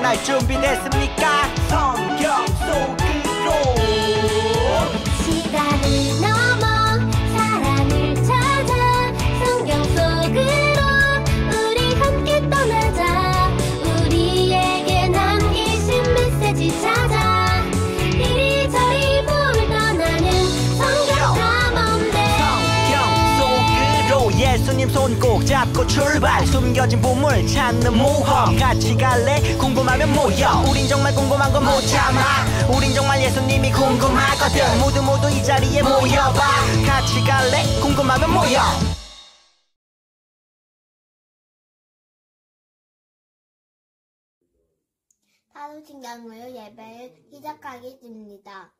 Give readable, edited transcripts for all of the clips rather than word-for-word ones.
떠날 준비됐습니까? 성경 속으로 시간을 넘어 사랑을 찾아 성경 속으로 우리 함께 떠나자. 우리에게 남기신 메시지 찾아 이리저리 볼 떠나는 성경 탐험대. 성경 속으로 예수님 손 꼭 잡고 출발. 숨겨진 보물 찾는 모험 같이 갈래? 궁금하면 모여. 우린 정말 궁금한 건 못 참아. 우린 정말 예수님이 궁금하거든. 모두 이 자리에 모여봐. 같이 갈래? 궁금하면 모여. 사도신경으로 예배를 시작하겠습니다.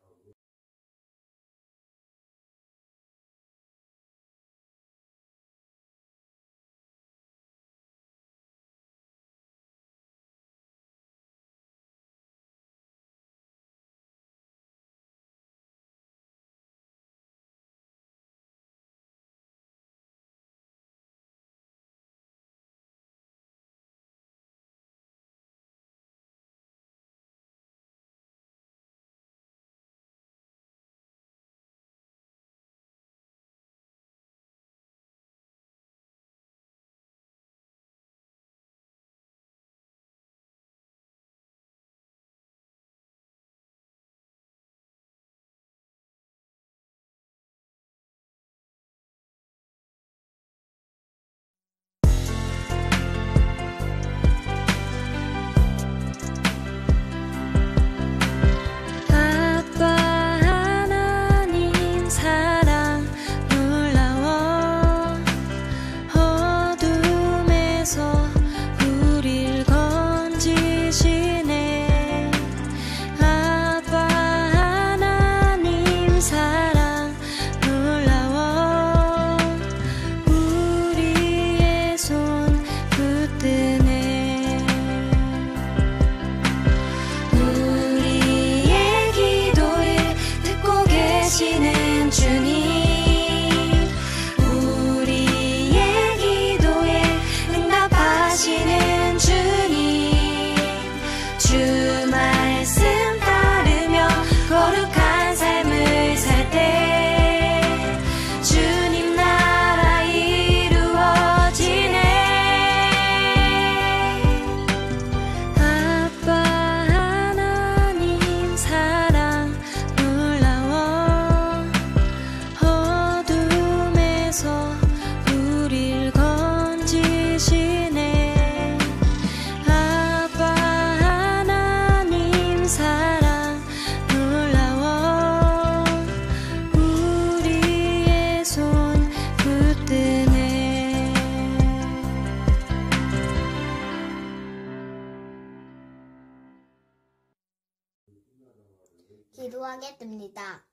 기도하겠습니다.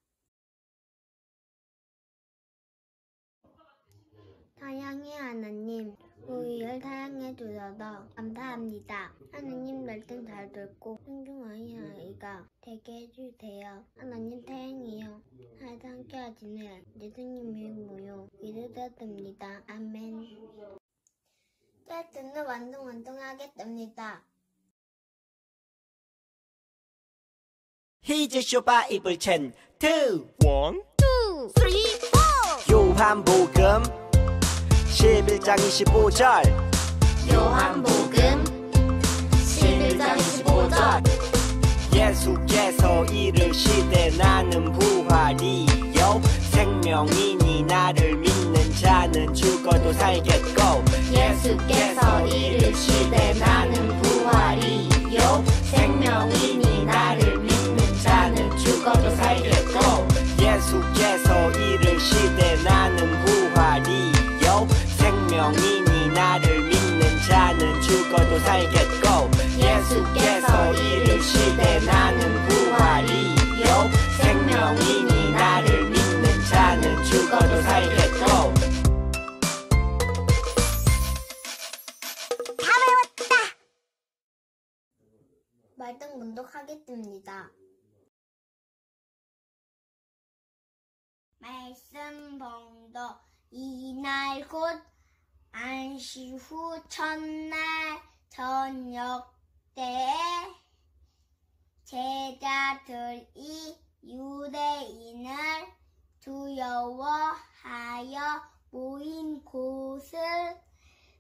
사랑의 하나님, 우리를 사랑해 주셔서 감사합니다. 하나님 말씀 잘 듣고 순종하는 아이가 되게 해주세요. 하나님 사랑해요. 항상 함께 하시는 예수님 이름으로 기도드렸습니다. 아멘. 짤트는 완성하겠습니다. 히즈쇼 바이블 챈 2 1 2, 3, 4 요한복음 11장 25절 요한복음 11장 25절 예수께서 이르시되 나는 부활이요 생명이니 나를 믿는 자는 죽어도 살겠고 예수께서 이르시되 나는 부활이요 생명이니 나를 믿는 자는 죽어도 살겠고 예수께서 이르시되 나는 부활이요 생명이니 나를 믿는 자는 죽어도 살겠고 예수께서 이르시되 나는 부활이요 생명이니 나를 믿는 자는 죽어도 살겠고. 다 외웠다. 말씀 봉독하겠습니다. 말씀 봉독. 이날 곧 안식 후 첫날 저녁 때에 제자들이 유대인을 두려워하여 모인 곳을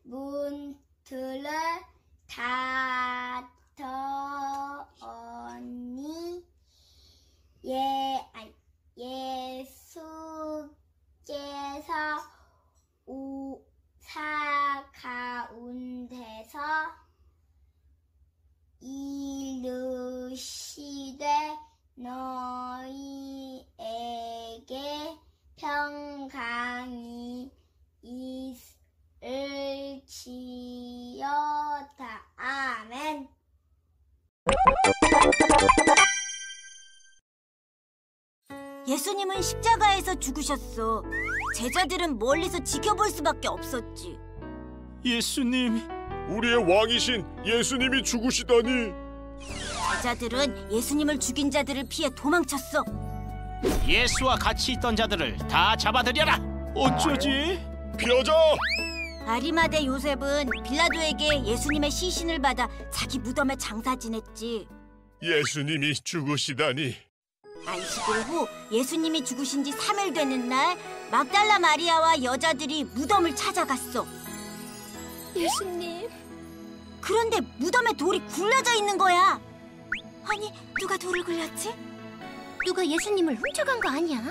문들을 닫더니 예수께서 우사 가운데서 이르시되 너희에게 평강이 있을지어다. 아멘. 예수님은 십자가에서 죽으셨어. 제자들은 멀리서 지켜볼 수밖에 없었지. 예수님, 우리의 왕이신 예수님이 죽으시다니. 제자들은 예수님을 죽인 자들을 피해 도망쳤어. 예수와 같이 있던 자들을 다 잡아들여라. 어쩌지? 피하자. 아리마대 요셉은 빌라도에게 예수님의 시신을 받아 자기 무덤에 장사 지냈지. 예수님이 죽으시다니. 안식일 후 예수님이 죽으신 지 3일 되는 날 막달라 마리아와 여자들이 무덤을 찾아갔어. 예수님, 그런데 무덤에 돌이 굴려져 있는 거야. 아니, 누가 돌을 굴렸지? 누가 예수님을 훔쳐간 거 아니야?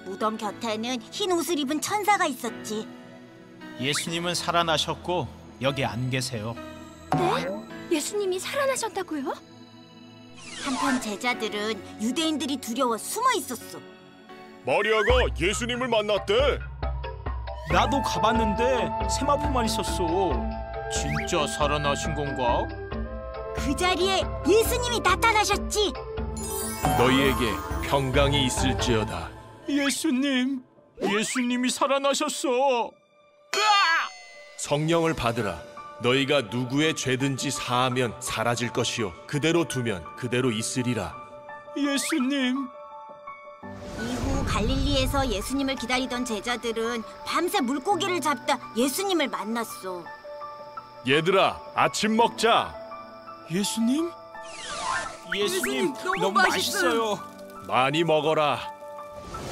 무덤 곁에는 흰 옷을 입은 천사가 있었지. 예수님은 살아나셨고 여기 안 계세요. 네? 예수님이 살아나셨다고요? 한편 제자들은 유대인들이 두려워 숨어 있었어. 마리아가 예수님을 만났대. 나도 가봤는데 세마포만 있었어. 진짜 살아나신 건가? 그 자리에 예수님이 나타나셨지. 너희에게 평강이 있을지어다. 예수님이 살아나셨어. 성령을 받으라. 너희가 누구의 죄든지 사하면 사라질 것이요 그대로 두면 그대로 있으리라. 예수님. 이후 갈릴리에서 예수님을 기다리던 제자들은 밤새 물고기를 잡다 예수님을 만났어. 얘들아, 아침 먹자. 예수님 너무 맛있어요. 많이 먹어라.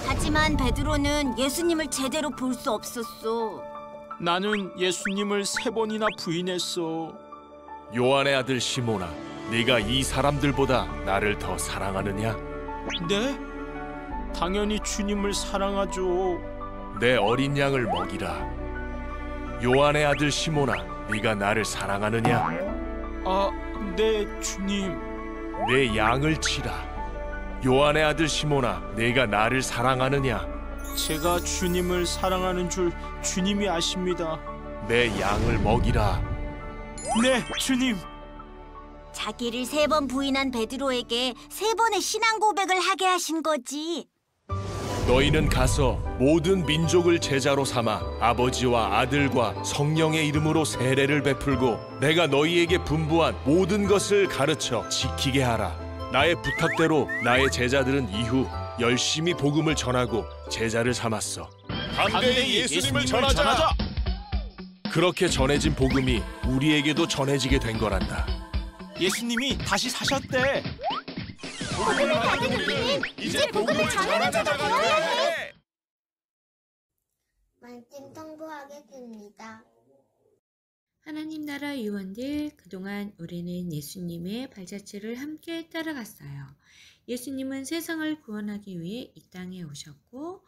하지만 베드로는 예수님을 제대로 볼 수 없었어. 나는 예수님을 3번이나 부인했어. 요한의 아들 시몬아, 네가 이 사람들보다 나를 더 사랑하느냐? 네? 당연히 주님을 사랑하죠. 내 어린 양을 먹이라. 요한의 아들 시몬아, 네가 나를 사랑하느냐? 아, 네, 주님. 내 양을 치라. 요한의 아들 시몬아, 네가 나를 사랑하느냐? 제가 주님을 사랑하는 줄 주님이 아십니다. 내 양을 먹이라. 네, 주님. 자기를 3번 부인한 베드로에게 3번의 신앙 고백을 하게 하신 거지. 너희는 가서 모든 민족을 제자로 삼아 아버지와 아들과 성령의 이름으로 세례를 베풀고 내가 너희에게 분부한 모든 것을 가르쳐 지키게 하라. 나의 부탁대로 나의 제자들은 이후 열심히 복음을 전하고 제자를 삼았어. 담대히 예수님을 전하자. 그렇게 전해진 복음이 우리에게도 전해지게 된 거란다. 예수님이 다시 사셨대. 복음을 받은 우리는 이제 복음을 전하는 자가 되어야 해. 말씀 통보하겠습니다. 하나님 나라 요원들, 그동안 우리는 예수님의 발자취를 함께 따라갔어요. 예수님은 세상을 구원하기 위해 이 땅에 오셨고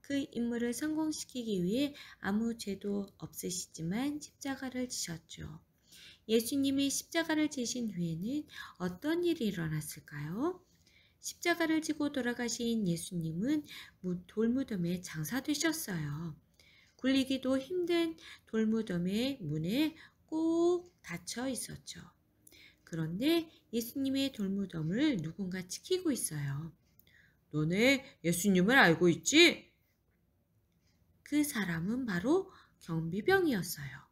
그 임무를 성공시키기 위해 아무 죄도 없으시지만 십자가를 지셨죠. 예수님이 십자가를 지신 후에는 어떤 일이 일어났을까요? 십자가를 지고 돌아가신 예수님은 돌무덤에 장사되셨어요. 굴리기도 힘든 돌무덤의 문에 꼭 닫혀 있었죠. 그런데 예수님의 돌무덤을 누군가 지키고 있어요. 너네 예수님을 알고 있지? 그 사람은 바로 경비병이었어요.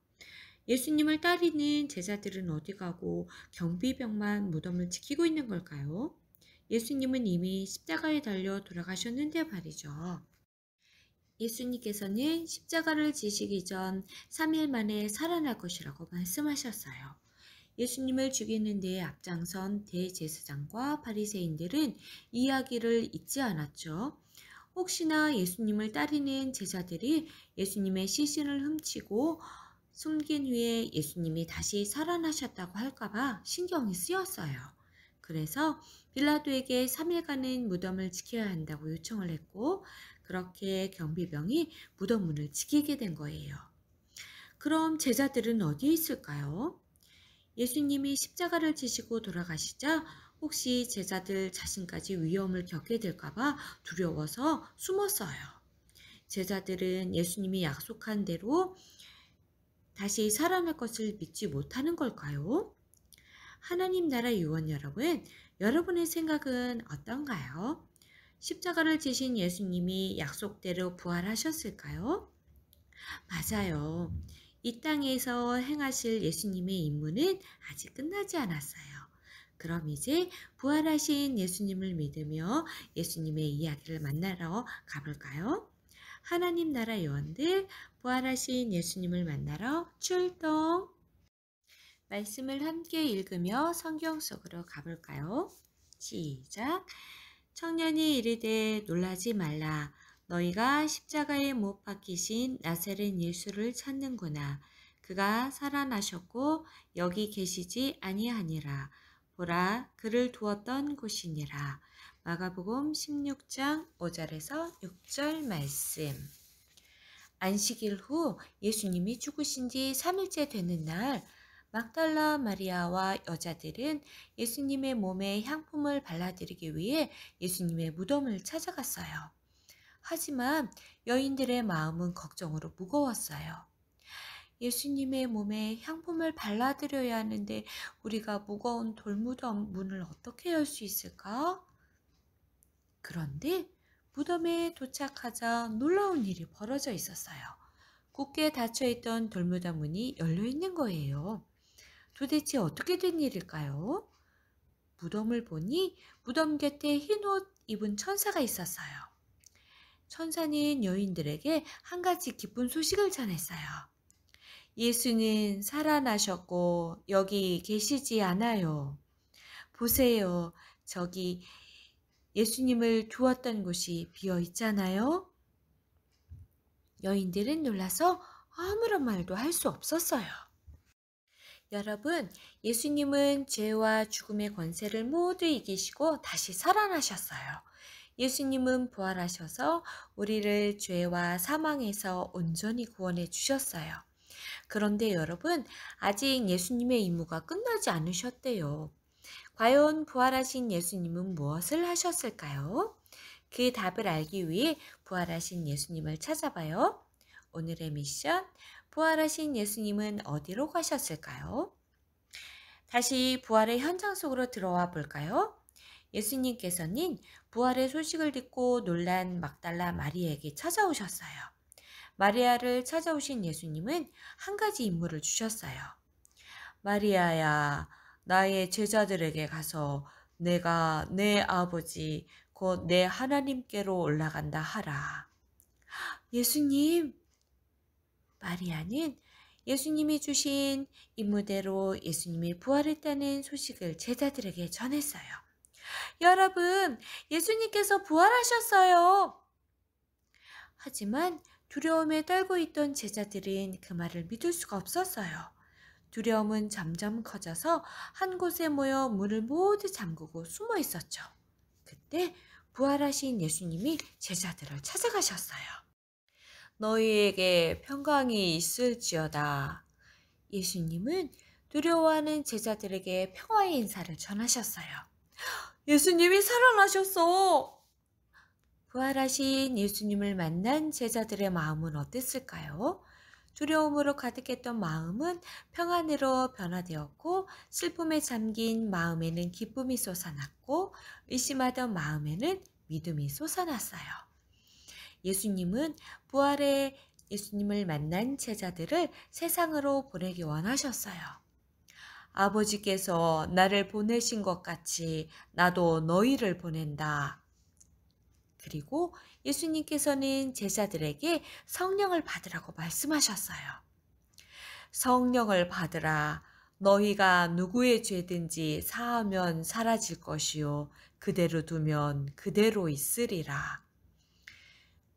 예수님을 따르는 제자들은 어디 가고 경비병만 무덤을 지키고 있는 걸까요? 예수님은 이미 십자가에 달려 돌아가셨는데 말이죠. 예수님께서는 십자가를 지시기 전 3일 만에 살아날 것이라고 말씀하셨어요. 예수님을 죽이는 데 앞장선 대제사장과 바리새인들은 이야기를 잊지 않았죠. 혹시나 예수님을 따르는 제자들이 예수님의 시신을 훔치고 숨긴 후에 예수님이 다시 살아나셨다고 할까봐 신경이 쓰였어요. 그래서 빌라도에게 3일간은 무덤을 지켜야 한다고 요청을 했고, 그렇게 경비병이 무덤 문을 지키게 된 거예요. 그럼 제자들은 어디에 있을까요? 예수님이 십자가를 지시고 돌아가시자 혹시 제자들 자신까지 위험을 겪게 될까봐 두려워서 숨었어요. 제자들은 예수님이 약속한 대로 다시 살아날 것을 믿지 못하는 걸까요? 하나님 나라 유원 여러분, 여러분의 생각은 어떤가요? 십자가를 지신 예수님이 약속대로 부활하셨을까요? 맞아요. 이 땅에서 행하실 예수님의 임무는 아직 끝나지 않았어요. 그럼 이제 부활하신 예수님을 믿으며 예수님의 이야기를 만나러 가볼까요? 하나님 나라 요원들, 부활하신 예수님을 만나러 출동! 말씀을 함께 읽으며 성경 속으로 가볼까요? 시작! 청년이 이르되 놀라지 말라. 너희가 십자가에 못 박히신 나사렛 예수를 찾는구나. 그가 살아나셨고 여기 계시지 아니하니라. 보라, 그를 두었던 곳이니라. 마가복음 16장 5절에서 6절 말씀. 안식일 후 예수님이 죽으신 지 3일째 되는 날, 막달라 마리아와 여자들은 예수님의 몸에 향품을 발라드리기 위해 예수님의 무덤을 찾아갔어요. 하지만 여인들의 마음은 걱정으로 무거웠어요. 예수님의 몸에 향품을 발라드려야 하는데 우리가 무거운 돌무덤 문을 어떻게 열 수 있을까? 그런데 무덤에 도착하자 놀라운 일이 벌어져 있었어요. 굳게 닫혀있던 돌무덤 문이 열려 있는 거예요. 도대체 어떻게 된 일일까요? 무덤을 보니 무덤 곁에 흰 옷 입은 천사가 있었어요. 천사는 여인들에게 한 가지 기쁜 소식을 전했어요. 예수는 살아나셨고 여기 계시지 않아요. 보세요. 저기 예수님을 두었던 곳이 비어 있잖아요. 여인들은 놀라서 아무런 말도 할 수 없었어요. 여러분, 예수님은 죄와 죽음의 권세를 모두 이기시고 다시 살아나셨어요. 예수님은 부활하셔서 우리를 죄와 사망에서 온전히 구원해 주셨어요. 그런데 여러분, 아직 예수님의 임무가 끝나지 않으셨대요. 과연 부활하신 예수님은 무엇을 하셨을까요? 그 답을 알기 위해 부활하신 예수님을 찾아봐요. 오늘의 미션, 부활하신 예수님은 어디로 가셨을까요? 다시 부활의 현장 속으로 들어와 볼까요? 예수님께서는 부활의 소식을 듣고 놀란 막달라 마리아에게 찾아오셨어요. 마리아를 찾아오신 예수님은 한 가지 임무를 주셨어요. 마리아야, 나의 제자들에게 가서 내가 내 아버지 곧 내 하나님께로 올라간다 하라. 예수님! 마리아는 예수님이 주신 임무대로 예수님이 부활했다는 소식을 제자들에게 전했어요. 여러분, 예수님께서 부활하셨어요. 하지만 두려움에 떨고 있던 제자들은 그 말을 믿을 수가 없었어요. 두려움은 점점 커져서 한 곳에 모여 문을 모두 잠그고 숨어 있었죠. 그때 부활하신 예수님이 제자들을 찾아가셨어요. 너희에게 평강이 있을지어다. 예수님은 두려워하는 제자들에게 평화의 인사를 전하셨어요. 예수님이 살아나셨어. 부활하신 예수님을 만난 제자들의 마음은 어땠을까요? 두려움으로 가득했던 마음은 평안으로 변화되었고, 슬픔에 잠긴 마음에는 기쁨이 솟아났고, 의심하던 마음에는 믿음이 솟아났어요. 예수님은 부활의 예수님을 만난 제자들을 세상으로 보내기 원하셨어요. 아버지께서 나를 보내신 것 같이 나도 너희를 보낸다. 그리고 예수님께서는 제자들에게 성령을 받으라고 말씀하셨어요. 성령을 받으라. 너희가 누구의 죄든지 사하면 사라질 것이요 그대로 두면 그대로 있으리라.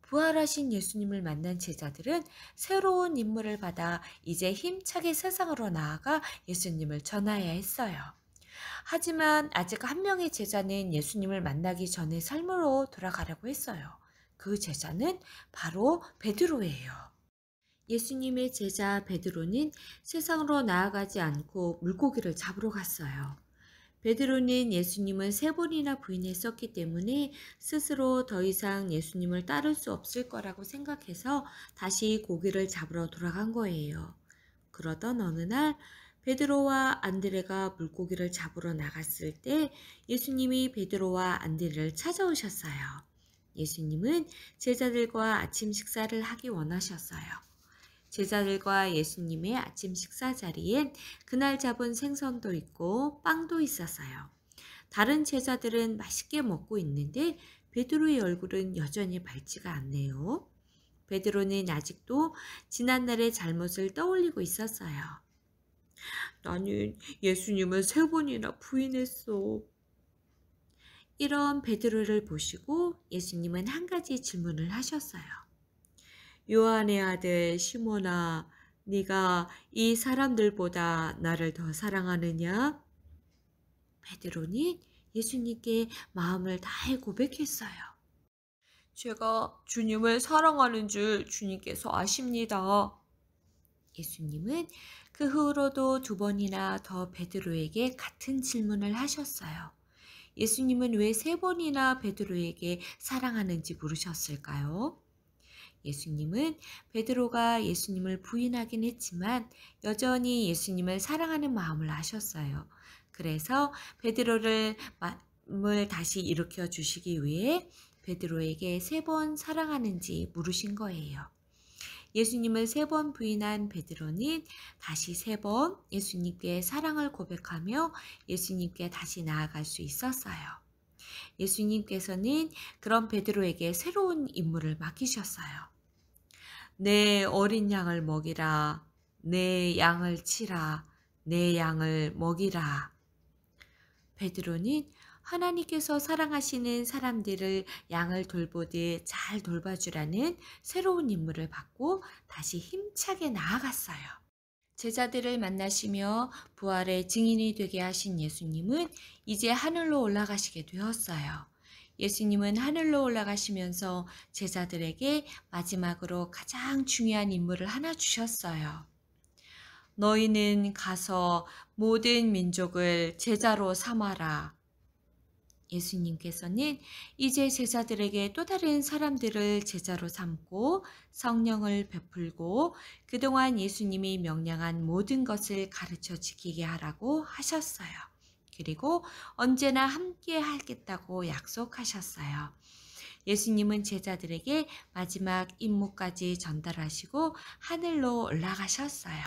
부활하신 예수님을 만난 제자들은 새로운 임무를 받아 이제 힘차게 세상으로 나아가 예수님을 전하여야 했어요. 하지만 아직 한 명의 제자는 예수님을 만나기 전에 삶으로 돌아가려고 했어요. 그 제자는 바로 베드로예요. 예수님의 제자 베드로는 세상으로 나아가지 않고 물고기를 잡으러 갔어요. 베드로는 예수님을 3번이나 부인했었기 때문에 스스로 더 이상 예수님을 따를 수 없을 거라고 생각해서 다시 고기를 잡으러 돌아간 거예요. 그러던 어느 날 베드로와 안드레가 물고기를 잡으러 나갔을 때 예수님이 베드로와 안드레를 찾아오셨어요. 예수님은 제자들과 아침 식사를 하기 원하셨어요. 제자들과 예수님의 아침 식사 자리엔 그날 잡은 생선도 있고 빵도 있었어요. 다른 제자들은 맛있게 먹고 있는데 베드로의 얼굴은 여전히 밝지가 않네요. 베드로는 아직도 지난날의 잘못을 떠올리고 있었어요. 나는 예수님을 3번이나 부인했어. 이런 베드로를 보시고 예수님은 한 가지 질문을 하셨어요. 요한의 아들 시몬아, 네가 이 사람들보다 나를 더 사랑하느냐? 베드로는 예수님께 마음을 다해 고백했어요. 제가 주님을 사랑하는 줄 주님께서 아십니다. 예수님은 그 후로도 2번이나 더 베드로에게 같은 질문을 하셨어요. 예수님은 왜 3번이나 베드로에게 사랑하는지 물으셨을까요? 예수님은 베드로가 예수님을 부인하긴 했지만 여전히 예수님을 사랑하는 마음을 아셨어요. 그래서 베드로를 마음을 다시 일으켜 주시기 위해 베드로에게 3번 사랑하는지 물으신 거예요. 예수님을 3번 부인한 베드로는 다시 3번 예수님께 사랑을 고백하며 예수님께 다시 나아갈 수 있었어요. 예수님께서는 그런 베드로에게 새로운 임무를 맡기셨어요. 내 어린 양을 먹이라, 내 양을 치라, 내 양을 먹이라. 베드로는 하나님께서 사랑하시는 사람들을 양을 돌보듯 잘 돌봐주라는 새로운 임무를 받고 다시 힘차게 나아갔어요. 제자들을 만나시며 부활의 증인이 되게 하신 예수님은 이제 하늘로 올라가시게 되었어요. 예수님은 하늘로 올라가시면서 제자들에게 마지막으로 가장 중요한 임무를 하나 주셨어요. 너희는 가서 모든 민족을 제자로 삼아라. 예수님께서는 이제 제자들에게 또 다른 사람들을 제자로 삼고 성령을 베풀고 그동안 예수님이 명령한 모든 것을 가르쳐 지키게 하라고 하셨어요. 그리고 언제나 함께 하겠다고 약속하셨어요. 예수님은 제자들에게 마지막 임무까지 전달하시고 하늘로 올라가셨어요.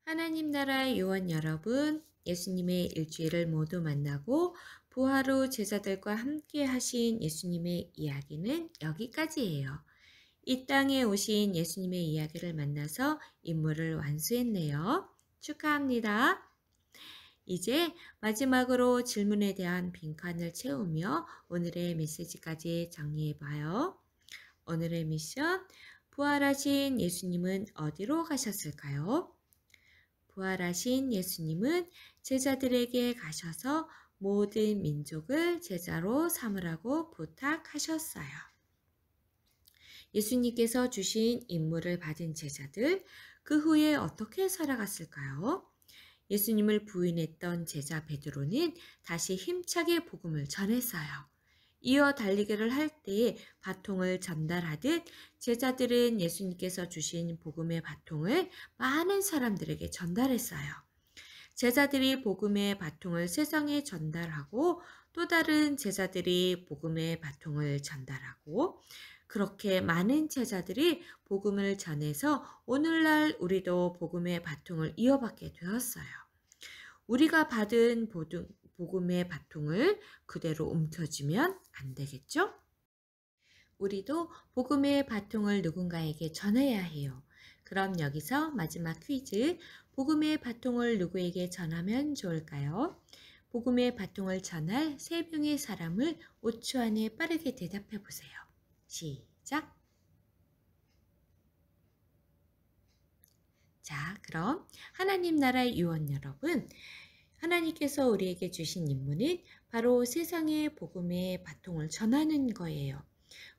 하나님 나라 요원 여러분, 예수님의 일주일을 모두 만나고 부활 후 제자들과 함께 하신 예수님의 이야기는 여기까지예요. 이 땅에 오신 예수님의 이야기를 만나서 임무를 완수했네요. 축하합니다. 이제 마지막으로 질문에 대한 빈칸을 채우며 오늘의 메시지까지 정리해봐요. 오늘의 미션, 부활하신 예수님은 어디로 가셨을까요? 부활하신 예수님은 제자들에게 가셔서 모든 민족을 제자로 삼으라고 부탁하셨어요. 예수님께서 주신 임무를 받은 제자들, 그 후에 어떻게 살아갔을까요? 예수님을 부인했던 제자 베드로는 다시 힘차게 복음을 전했어요. 이어 달리기를 할 때 바통을 전달하듯 제자들은 예수님께서 주신 복음의 바통을 많은 사람들에게 전달했어요. 제자들이 복음의 바통을 세상에 전달하고 또 다른 제자들이 복음의 바통을 전달하고 그렇게 많은 제자들이 복음을 전해서 오늘날 우리도 복음의 바통을 이어받게 되었어요. 우리가 받은 복음의 바통을 그대로 움켜쥐면 안 되겠죠? 우리도 복음의 바통을 누군가에게 전해야 해요. 그럼 여기서 마지막 퀴즈. 복음의 바통을 누구에게 전하면 좋을까요? 복음의 바통을 전할 3명의 사람을 5초 안에 빠르게 대답해 보세요. 시작! 자, 그럼 하나님 나라의 유언 여러분, 하나님께서 우리에게 주신 임무는 바로 세상의 복음의 바통을 전하는 거예요.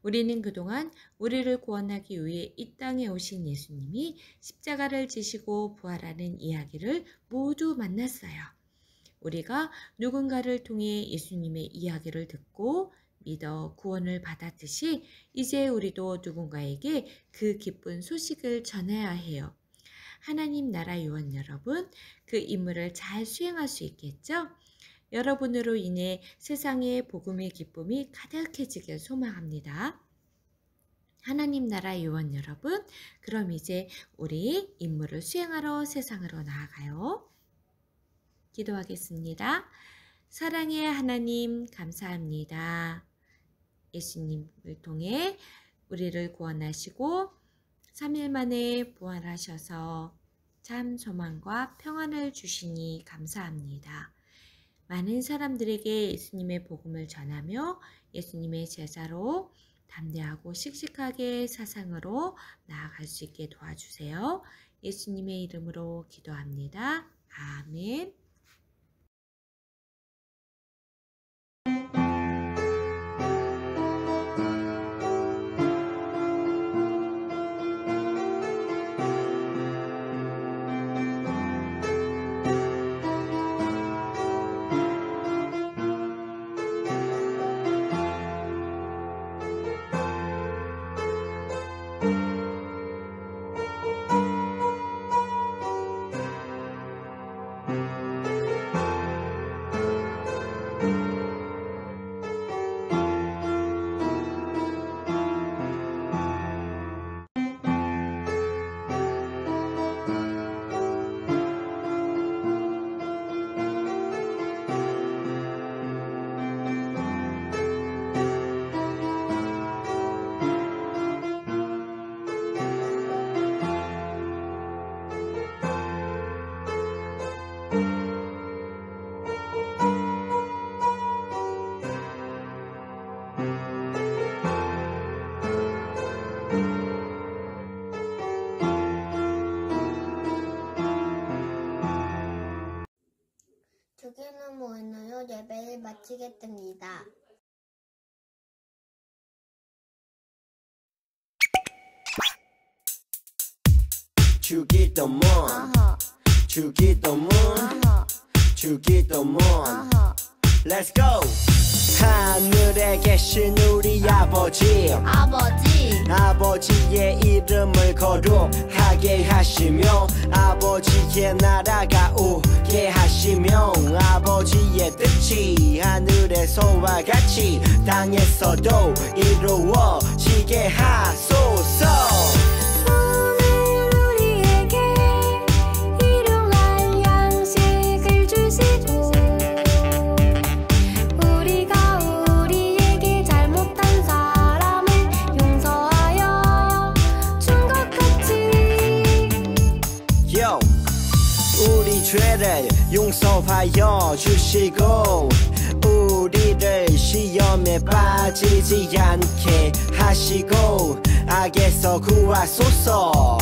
우리는 그동안 우리를 구원하기 위해 이 땅에 오신 예수님이 십자가를 지시고 부활하는 이야기를 모두 만났어요. 우리가 누군가를 통해 예수님의 이야기를 듣고 믿어 구원을 받았듯이 이제 우리도 누군가에게 그 기쁜 소식을 전해야 해요. 하나님 나라 요원 여러분, 그 임무를 잘 수행할 수 있겠죠? 여러분으로 인해 세상에 복음의 기쁨이 가득해지길 소망합니다. 하나님 나라 요원 여러분, 그럼 이제 우리 임무를 수행하러 세상으로 나아가요. 기도하겠습니다. 사랑의 하나님 감사합니다. 예수님을 통해 우리를 구원하시고 3일 만에 부활하셔서 참 소망과 평안을 주시니 감사합니다. 많은 사람들에게 예수님의 복음을 전하며 예수님의 제자로 담대하고 씩씩하게 사상으로 나아갈 수 있게 도와주세요. 예수님의 이름으로 기도합니다. 아멘. 주기는 모이노요 예배를 마치겠습니다. 주기도문 주기도문 주기도문 Let's go! 하늘에 계신 우리 아버지의 이름을 거룩하게 하시며 아버지의 나라가 오게 하시며 아버지의 뜻이 하늘에서와 같이 땅에서도 이루어지게 하소서. 우리 죄를 용서하여 주시고 우리를 시험에 빠지지 않게 하시고 악에서 구하소서.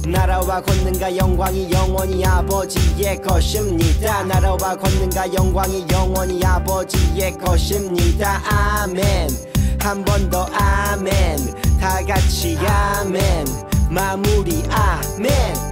나라와 권능과 영광이 영원히 아버지의 것입니다. 나라와 권능과 영광이 영원히 아버지의 것입니다. 아멘. 한 번 더 아멘. 다 같이 아멘. 마무리 아멘.